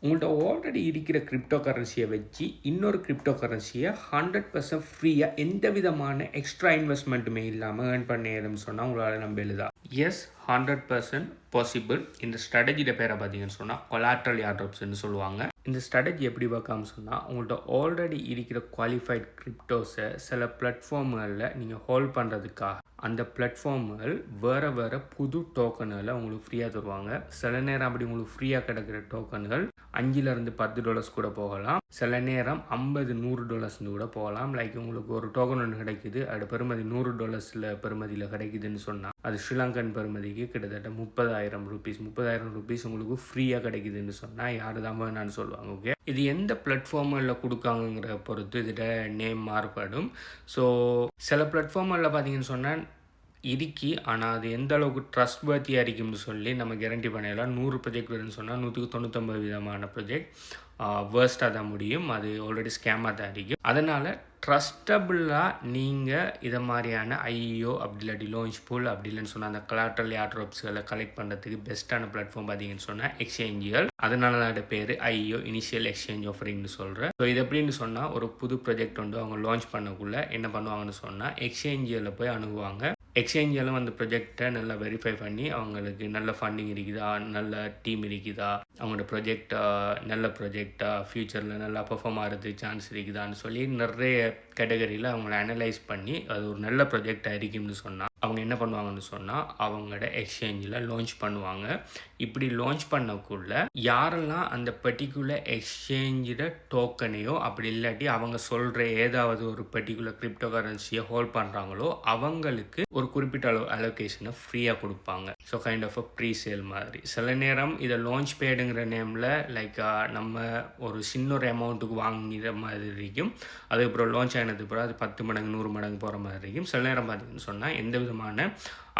உங்கள்ட்ட ஆல்ரெடி இருக்கிற கிரிப்டோ கரன்சியை வச்சு இன்னொரு கிரிப்டோ கரன்சியை 100% ஃப்ரீயாக எந்த விதமான எக்ஸ்ட்ரா இன்வெஸ்ட்மெண்ட்டுமே இல்லாமல் ஏர்ன் பண்ணிடுன்னு சொன்னால் உங்களால் நம்ப எழுதா? S, 100% possible. இந்த ஸ்ட்ராட்டஜியோட பேரை பார்த்தீங்கன்னு சொன்னால் கொலாட்ரல் ஏர்ட்ராப்ஸ்ன்னு சொல்லுவாங்க. இந்த ஸ்ட்ராட்டஜி எப்படி பார்க்காம சொன்னால், உங்கள்கிட்ட ஆல்ரெடி இருக்கிற குவாலிஃபைட் கிரிப்டோஸை சில பிளாட்ஃபார்ம்களில் நீங்கள் ஹோல்ட் பண்ணுறதுக்காக அந்த பிளாட்ஃபார்ம்கள் வேறு புது டோக்கன்களை உங்களுக்கு ஃப்ரீயாக தருவாங்க. சில நேரம் அப்படி உங்களுக்கு ஃப்ரீயாக கிடைக்கிற டோக்கன்கள் $5 to $10 கூட போகலாம். சில நேரம் $50-100 கூட போகலாம். லைக் உங்களுக்கு ஒரு டோக்கன் ஒன்று கிடைக்குது, அது பெறுமதி $100 பெறுமதியில் கிடைக்குதுன்னு சொன்னால் அது ஸ்ரீலங்கன் பெறுமதிக்கு கிட்டத்தட்ட 30,000 ரூபீஸ். 30,000 ரூபீஸ் உங்களுக்கு ஃப்ரீயாக கிடைக்குதுன்னு சொன்னால் யாரு தான் வேணான்னு சொல்லுவாங்க. ஓகே, இது எந்த பிளாட்ஃபார்மில் கொடுக்காங்கிற பொறுத்து இதோட நேம் மாறுபடும். ஸோ சில பிளாட்ஃபார்மில் பார்த்தீங்கன்னு சொன்னால் இருக்கு, ஆனால் அது எந்த அளவுக்கு ட்ரஸ்ட் வர்த்தியாக இருக்கும்னு சொல்லி நம்ம கேரண்டி பண்ணிடலாம். 100 ப்ரொஜெக்ட் வருதுன்னு சொன்னால் 199 விதமான ப்ரொஜெக்ட் வேர்ஸ்ட்டாக தான் முடியும். அது ஆல்ரெடி ஸ்கேமாக தான் இருக்கும். அதனால் ட்ரஸ்டபுளாக நீங்கள் இதை மாதிரியான ஐஓ அப்படி இல்லாட்டி லான்ச் பூல் அப்படி இல்லைன்னு சொன்னால் அந்த கொலாட்ரல் ஏர்ட்ராப்ஸ்களை கலெக்ட் பண்ணுறதுக்கு பெஸ்ட்டான பிளாட்ஃபார்ம் பார்த்தீங்கன்னு சொன்னால் எக்ஸ்சேஞ்சுகள். அதனால தான் அதோட பேர் ஐஓ இனிஷியல் எக்ஸ்சேஞ்ச் ஆஃபரிங்னு சொல்கிறேன். ஸோ இது எப்படின்னு சொன்னால் ஒரு புது ப்ராஜெக்ட் வந்து அவங்க லான்ச் பண்ணக்குள்ளே என்ன பண்ணுவாங்கன்னு சொன்னால் எக்ஸ்சேஞ்சில் போய் அணுகுவாங்க. எக்ஸ்சேஞ்சிலும் அந்த ப்ரொஜெக்டை நல்லா வெரிஃபை பண்ணி அவங்களுக்கு நல்ல ஃபண்டிங் இருக்குதா, நல்ல டீம் இருக்குதா, அவங்களோட ப்ரொஜெக்ட் நல்ல ப்ரொஜெக்டாக ஃப்யூச்சரில் நல்லா பெர்ஃபார்ம் ஆகிறதுக்கு சான்ஸ் இருக்குதான்னு சொல்லி நிறைய கேட்டகரியில் அவங்கள அனலைஸ் பண்ணி அது ஒரு நல்ல ப்ரொஜெக்டாக இருக்கும்னு சொன்னால் அவங்க என்ன பண்ணுவாங்கன்னு சொன்னால் அவங்களோட எக்ஸ்சேஞ்சில் லான்ச் பண்ணுவாங்க. இப்படி லான்ச் பண்ணக்குள்ள யாரெல்லாம் அந்த பர்டிகுலர் எக்ஸ்சேஞ்சோட டோக்கனையோ அப்படி இல்லாட்டி அவங்க சொல்கிற ஏதாவது ஒரு பர்டிகுலர் கிரிப்டோ கரன்சியை ஹோல்ட் பண்ணுறாங்களோ அவங்களுக்கு ஒரு குறிப்பிட்ட அளவு அலோகேஷனை ஃப்ரீயாக கொடுப்பாங்க. So kind of a pre sale மாதிரி. சில நேரம் இதை லான்ச் பேடுங்கிற நேமில் லைக் நம்ம ஒரு சின்ன ஒரு அமௌண்ட்டுக்கு வாங்கிற மாதிரி இருக்கும். அதுக்கப்புறம் லான்ச் ஆனதுக்கு அப்புறம் அது 10 மடங்கு 100 மடங்கு போகிற மாதிரி இருக்கும். சில நேரம் பார்த்தீங்கன்னு சொன்னால் எந்த விதமான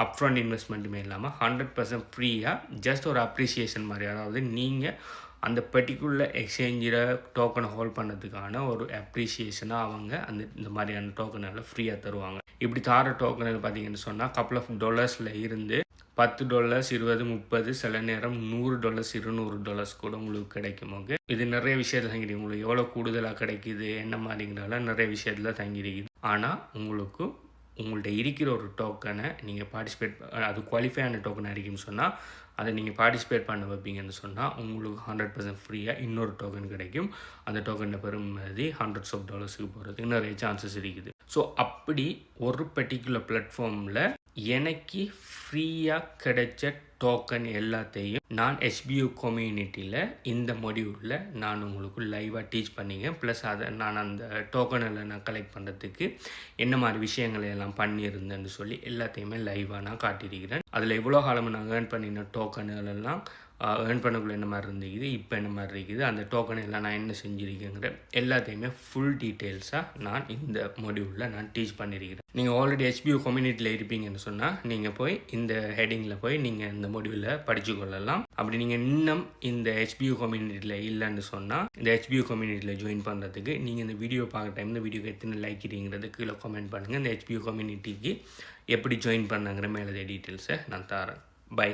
அப்ஃப்ரண்ட் இன்வெஸ்ட்மெண்ட்டுமே இல்லாமல் 100% ஃப்ரீயாக ஜஸ்ட் ஒரு அப்ரிசியேஷன் மாதிரி, அதாவது நீங்கள் அந்த பர்டிகுலர் எக்ஸ்சேஞ்சில் டோக்கனை ஹோல்ட் பண்ணுறதுக்கான ஒரு அப்ரிசியேஷனாக அவங்க இந்த மாதிரியான டோக்கனை ஃப்ரீயாக தருவாங்க. இப்படி தார டோக்கன் பார்த்தீங்கன்னு சொன்னால் கப்பல் ஆஃப் டாலர்ஸில் இருந்து $10, $20, $30, சில நேரம் $100, $200 கூட உங்களுக்கு கிடைக்கும். ஓகே, இது நிறைய விஷயத்தில் தங்கிருக்கு. உங்களுக்கு எவ்வளோ கூடுதலாக கிடைக்குது என்ன மாதிரிங்கிறனால நிறைய விஷயத்தில் தங்கியிருக்குது. ஆனால் உங்கள்கிட்ட இருக்கிற ஒரு டோக்கனை நீங்கள் பார்ட்டிசிபேட், அது குவாலிஃபை ஆன டோக்கனாக இருக்குன்னு சொன்னால் அதை நீங்கள் பார்ட்டிசிபேட் பண்ண வைப்பீங்கன்னு சொன்னால் உங்களுக்கு 100% ஃப்ரீயாக இன்னொரு டோக்கன் கிடைக்கும். அந்த டோக்கனை பெறுமதி $hundreds of போகிறதுக்கு நிறைய சான்சஸ் இருக்குது. ஸோ அப்படி ஒரு பர்டிகுலர் பிளாட்ஃபார்மில் எனக்கு ஃப்ரீயாக கிடைச்ச டோக்கன் எல்லாத்தையும் நான் HBU கம்யூனிட்டியில் இந்த மொடியூலில் நான் உங்களுக்கு லைவாக டீச் பண்ணிங்க. ப்ளஸ் அதை நான் அந்த டோக்கனில் நான் கலெக்ட் பண்ணுறதுக்கு என்ன மாதிரி விஷயங்களை எல்லாம் பண்ணியிருந்தேன்னு சொல்லி எல்லாத்தையுமே லைவாக நான் காட்டியிருக்கிறேன். அதில் எவ்வளோ காலம் நான் ஏர்ன் பண்ணின டோக்கனுகளெல்லாம் ஏர்ன் பண்ணக்குள்ள என்ன மாதிரி இருந்துக்குது, இப்போ என்ன மாதிரி இருக்குது, அந்த டோக்கன் எல்லாம் நான் என்ன செஞ்சுருக்கேங்கிற எல்லாத்தையுமே ஃபுல் டீட்டெயில்ஸாக நான் இந்த மொடியூலில் நான் டீச் பண்ணியிருக்கிறேன். நீங்கள் ஆல்ரெடி HBU கம்யூனிட்டியில் இருப்பீங்கன்னு சொன்னால் நீங்கள் போய் இந்த ஹெட்டிங்கில் போய் நீங்கள் இந்த மொடியூலில் படித்து கொள்ளலாம். அப்படி நீங்கள் இன்னும் இந்த HBU கம்யூனிட்டியில் இல்லைன்னு சொன்னால் இந்த HBU கம்யூனிட்டியில் ஜாயின் பண்ணுறதுக்கு நீங்கள் இந்த வீடியோ பார்க்குற டைம் இந்த வீடியோக்கு எத்தனை லைக் இருக்கிறது கீழே கமெண்ட் பண்ணுங்கள். இந்த HBU கம்யூனிட்டிக்கு எப்படி ஜாயின் பண்ணாங்கிற மேலே டீட்டெயில்ஸை நான் தரேன். பை.